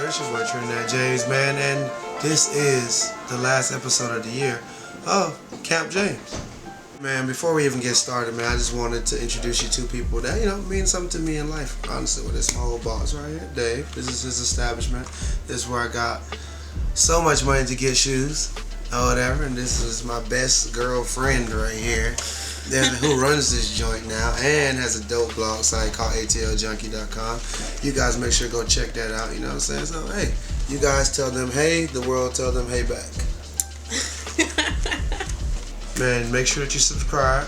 It's your boy Trinidad James, man, and this is the last episode of the year of Camp James. Man, before we even get started, man, I just wanted to introduce you to people that, mean something to me in life. Honestly, with this my old boss right here, Dave. This is his establishment. This is where I got so much money to get shoes or whatever, and this is my best girlfriend right here who runs this joint now and has a dope blog site called atljunkie.com. You guys make sure to go check that out, you know what I'm saying? So, hey, you guys tell them hey, the world tell them hey back. Man, make sure that you subscribe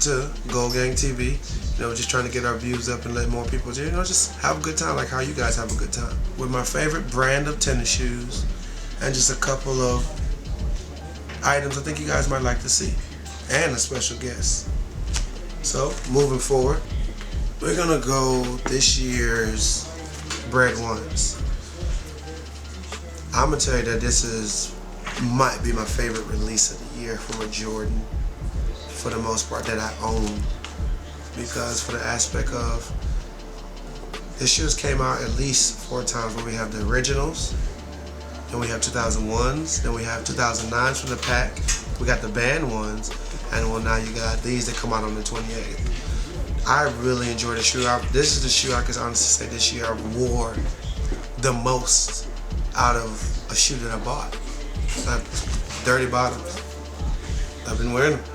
to Gold Gang TV. We're just trying to get our views up and let more people, just have a good time like how you guys have a good time. With my favorite brand of tennis shoes and just a couple of items I think you guys might like to see. And a special guest. So, moving forward, we're gonna go this year's Bread Ones. I'm gonna tell you that this might be my favorite release of the year from a Jordan, for the most part, that I own. Because for the aspect of, the shoes came out at least 4 times, where we have the originals, then we have 2001s, then we have 2009s from the pack, we got the band ones, and well, now you got these that come out on the 28th. I really enjoy the shoe. This is the shoe I can honestly say this year I wore the most out of a shoe that I bought. Dirty bottoms. I've been wearing them.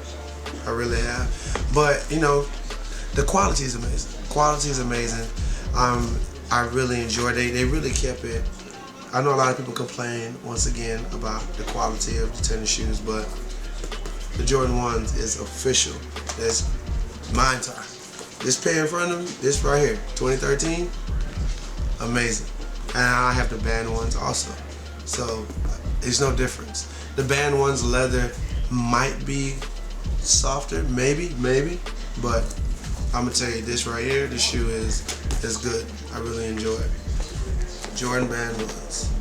I really have. But, the quality is amazing. Quality is amazing. I really enjoyed it. They really kept it. I know a lot of people complain, once again, about the quality of the tennis shoes, but the Jordan 1s is official. That's mine time. This pair in front of me, this right here, 2013, amazing. And I have the band ones also. So there's no difference. The band ones, leather might be softer, maybe, but I'm gonna tell you this right here, this shoe is good. I really enjoy it. Jordan band ones.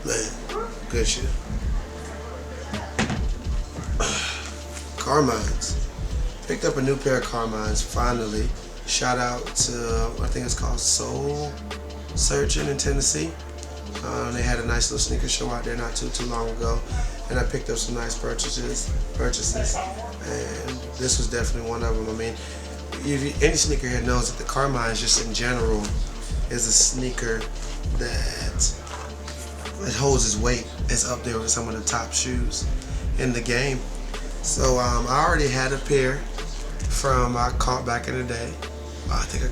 Man, good shoe. Carmines. Picked up a new pair of Carmines finally. Shout out to, I think it's called Soul Searching in Tennessee. They had a nice little sneaker show out there not too long ago, and I picked up some nice purchases, and this was definitely one of them. I mean, any sneakerhead knows that the Carmines, just in general, is a sneaker that it holds its weight. It's up there with some of the top shoes in the game. So I already had a pair from I caught back in the day. I think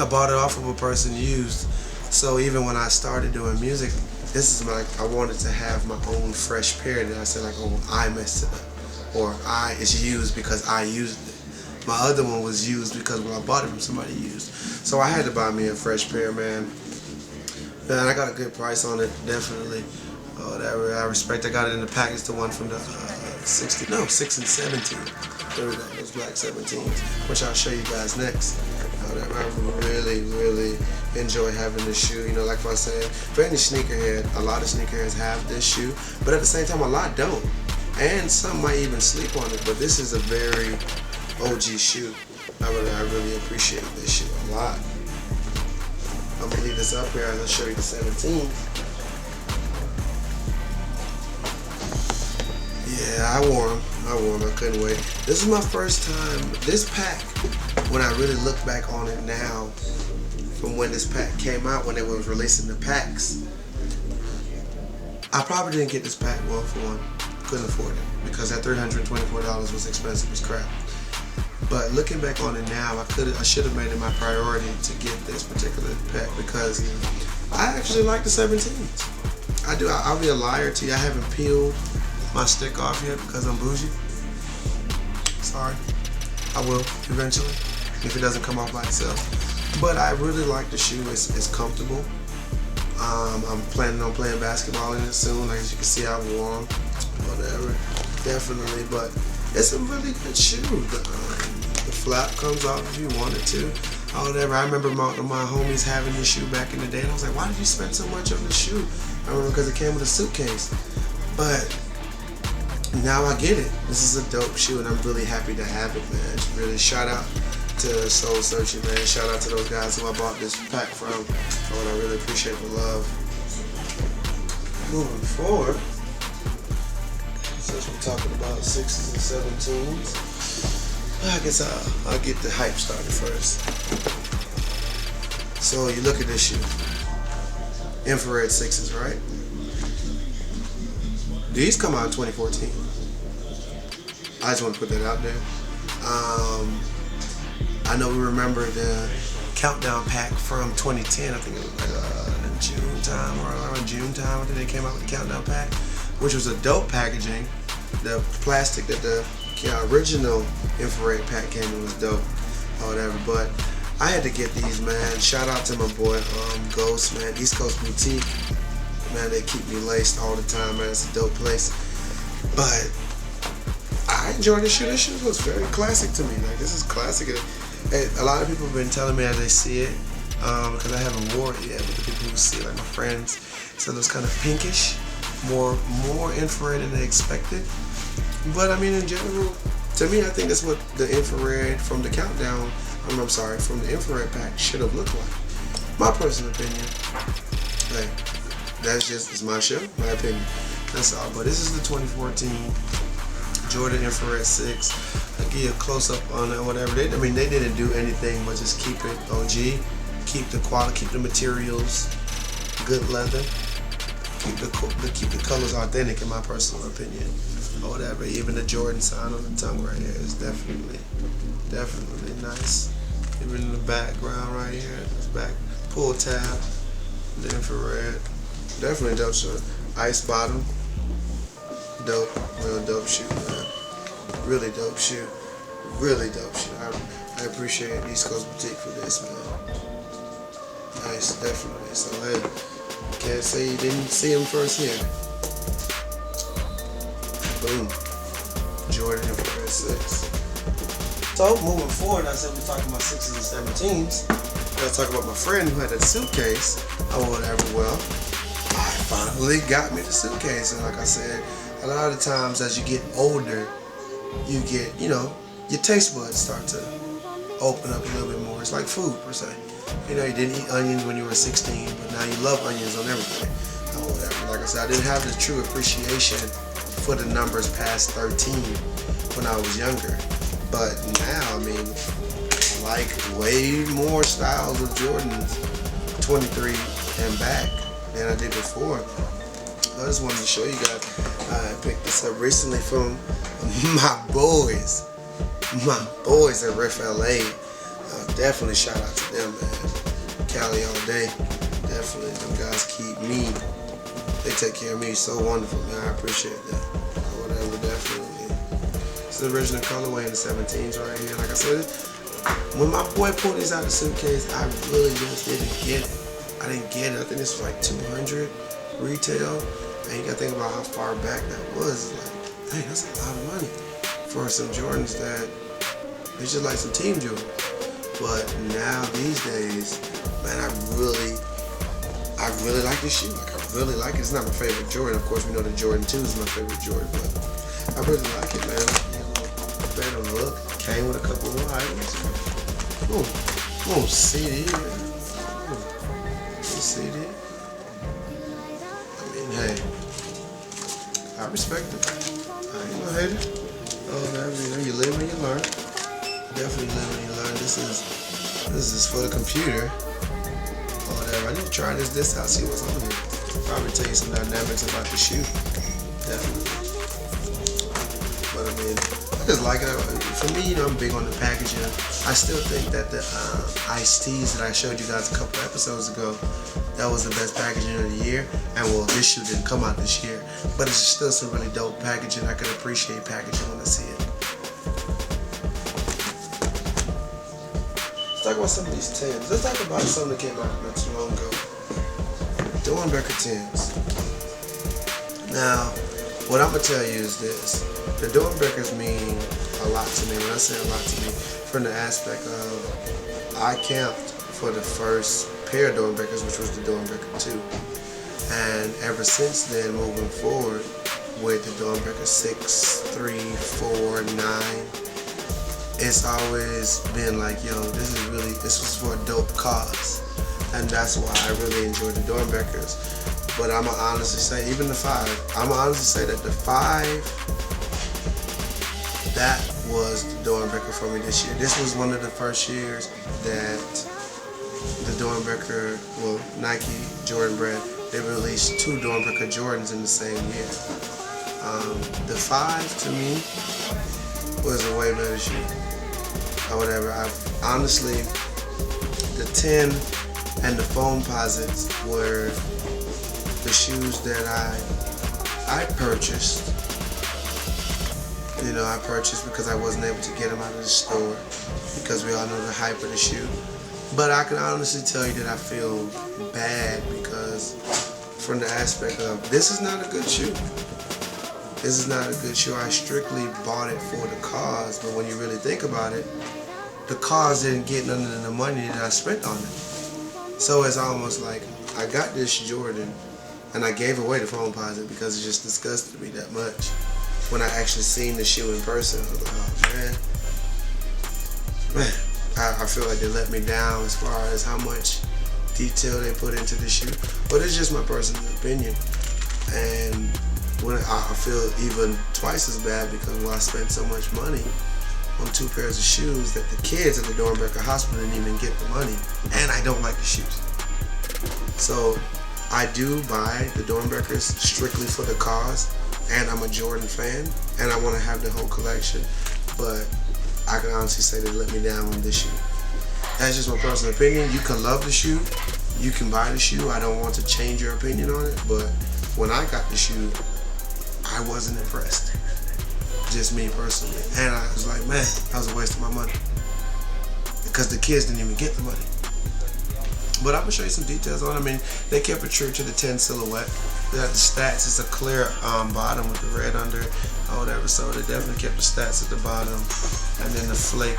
I bought it off of a person used. So even when I started doing music, this is I wanted to have my own fresh pair that I said like, oh, I messed it up, or it's used because I used it. My other one was used because when I bought it from somebody used. So I had to buy me a fresh pair, man. And I got a good price on it, definitely. Whatever, I respect. I got it in the package, the one from the 6 and 17. There we go, those black 17s, which I'll show you guys next. I really enjoy having this shoe. Like I said, for any sneakerhead, a lot of sneakerheads have this shoe, but at the same time, a lot don't. And some might even sleep on it, but this is a very OG shoe. I really appreciate this shoe a lot. I'm gonna leave this up here and I'll show you the 17s. Yeah, I wore them. I couldn't wait. This is my first time. This pack, when I really look back on it now, from when this pack came out, when they was releasing the packs, I probably didn't get this pack, well, for one, couldn't afford it, because that $324 was expensive as crap. But looking back on it now, I should have made it my priority to get this particular pack, because I actually like the 17s. I do. I'll be a liar to you. I haven't peeled my stick off yet because I'm bougie. Sorry. I will eventually if it doesn't come off by itself. But I really like the shoe. It's comfortable. I'm planning on playing basketball in it soon. Like, as you can see, I wore them. Whatever. Definitely. But it's a really good shoe. The flap comes off if you wanted to. Whatever. I remember my homies having this shoe back in the day, and I was like, why did you spend so much on this shoe? I remember because it came with a suitcase. But now I get it. This is a dope shoe, and I'm really happy to have it, man. Really, shout out to Soul Searching, man. Shout out to those guys who I bought this pack from. I really appreciate appreciate the love. Moving forward, since we're talking about 6s and 17s, I guess I'll get the hype started first. So you look at this shoe, infrared 6s, right? These come out in 2014. I just want to put that out there. I know we remember the countdown pack from 2010. I think it was like in June time or around June time. I think they came out with the countdown pack, which was a dope packaging. The plastic that the original infrared pack came in was dope or whatever. But I had to get these, man. Shout out to my boy Ghost, man. East Coast Boutique. Man, they keep me laced all the time, man. It's a dope place. But I enjoy this shoe. This shoe looks very classic to me. Like, this is classic. A lot of people have been telling me as they see it, because I haven't worn it yet, but the people who see it, like my friends, said it was kind of pinkish, more infrared than they expected. But I mean, in general, to me, I think that's what the infrared from the countdown, I'm sorry, from the infrared pack should have looked like. My personal opinion. Hey, it's my show, my opinion. That's all. But this is the 2014 Jordan Infrared 6. I'll give you a close up on it or whatever. They didn't do anything but just keep it OG, keep the quality, keep the materials, good leather, keep the colors authentic in my personal opinion or whatever. Even the Jordan sign on the tongue right here is definitely nice. Even in the background right here, this back pull tab, the infrared, definitely dope shirt. Ice bottom, dope, real dope shoe, man. Really dope shoe. Really dope shoe. I appreciate East Coast Boutique for this, man. Nice, definitely. So, hey, can't say you didn't see him first here. Boom. Jordan Infrared 6. So, moving forward, I said we're talking about 6s and 17s. Let's talk about my friend who had that suitcase or whatever. Well, I finally got me the suitcase. And like I said, a lot of the times as you get older, you get, your taste buds start to open up a little bit more. It's like food, per se. You didn't eat onions when you were 16, but now you love onions on everything. Or whatever. Like I said, I didn't have the true appreciation for the numbers past 13 when I was younger. But now, like way more styles of Jordans 23 and back than I did before. I just wanted to show you guys. I picked this up recently from my boys at Ref LA. Definitely shout out to them, man. Cali all day. Definitely, them guys keep me. They take care of me so wonderful, man. I appreciate that. Whatever, definitely. It's the original colorway in the 17s right here. Like I said, when my boy pulled these out of the suitcase, I really just didn't get it. I didn't get it. I think this was like 200 retail. And you gotta think about how far back that was. Like, hey, that's a lot of money for some Jordans that it's just like some team Jordans. But now these days, man, I really like this shoe. Like, I really like it. It's not my favorite Jordan. Of course, we know the Jordan 2 is my favorite Jordan, but I really like it, man. Better look. Came with a couple of items. Little CD. Little CD. Hey, I respect it. I ain't no hater. Oh, you live and you learn. Definitely live and you learn. This is for the computer. Or whatever. I need to try this out, see what's on here. Probably tell you some dynamics about the shoe. Definitely. But I just like it. For me, I'm big on the packaging. I still think that the iced teas that I showed you guys a couple episodes ago, that was the best packaging of the year. And well, this shoe didn't come out this year, but it's still some really dope packaging. I could appreciate packaging when I see it. Let's talk about some of these 10s. Let's talk about something that came out not too long ago. Dornbecker 10s. Now, what I'm going to tell you is this. The Dornbeckers mean a lot to me. When I say a lot to me, from the aspect of I camped for the first pair of Dornbeckers, which was the Dornbecker 2. And ever since then, moving forward with the Dornbecker 6, 3, 4, 9, it's always been like, yo, this was for a dope cause. and that's why I really enjoy the Dornbeckers. But I'm gonna honestly say, even the 5, I'm gonna honestly say that the 5, that was the Dornbecker for me this year. This was one of the first years that the Dornbecker, well, Nike Jordan brand, they released 2 Dornbecker Jordans in the same year. The 5 to me was a way better shoe, or whatever. Honestly, the 10 and the foam posits were the shoes that I purchased. You know, I purchased because I wasn't able to get them out of the store because we all know the hype of the shoe. But I can honestly tell you that I feel bad because from the aspect of, this is not a good shoe. This is not a good shoe. I strictly bought it for the cause, but when you really think about it, the cause didn't get none of the money that I spent on it. So it's almost like I got this Jordan and I gave away the foam posit because it just disgusted me that much. When I actually seen the shoe in person, I was like, oh man, I feel like they let me down as far as how much detail they put into the shoe. But it's just my personal opinion. And when I feel even twice as bad because I spent so much money on 2 pairs of shoes that the kids at the Dornbecker Hospital didn't even get the money, and I don't like the shoes. So I do buy the Dornbeckers strictly for the cause, and I'm a Jordan fan, and I want to have the whole collection, but I can honestly say they let me down on this shoe. That's just my personal opinion. You can love the shoe, you can buy the shoe. I don't want to change your opinion on it, but when I got the shoe, I wasn't impressed. Just me personally. And I was like, man, that was a waste of my money. Because the kids didn't even get the money. But I'm going to show you some details on it. I mean, they kept it true to the 10 silhouette. The stats, it's a clear bottom with the red under it or whatever. So they definitely kept the stats at the bottom. And then the flake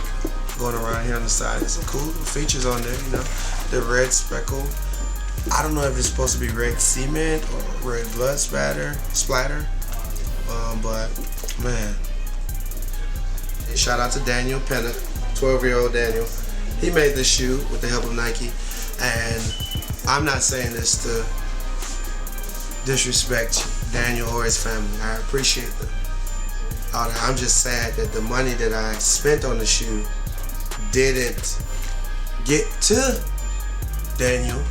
going around here on the side. There's some cool features on there, you know. The red speckle. I don't know if it's supposed to be red cement or red blood splatter. But man, shout out to Daniel Pennock, 12-year-old Daniel. He made this shoe with the help of Nike, and I'm not saying this to disrespect Daniel or his family. I appreciate them. I'm just sad that the money that I spent on the shoe didn't get to Daniel,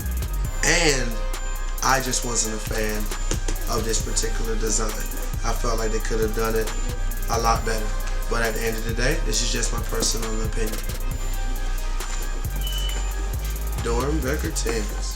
and I just wasn't a fan of this particular design. I felt like they could have done it a lot better. But at the end of the day, this is just my personal opinion. Dornbecker 10s.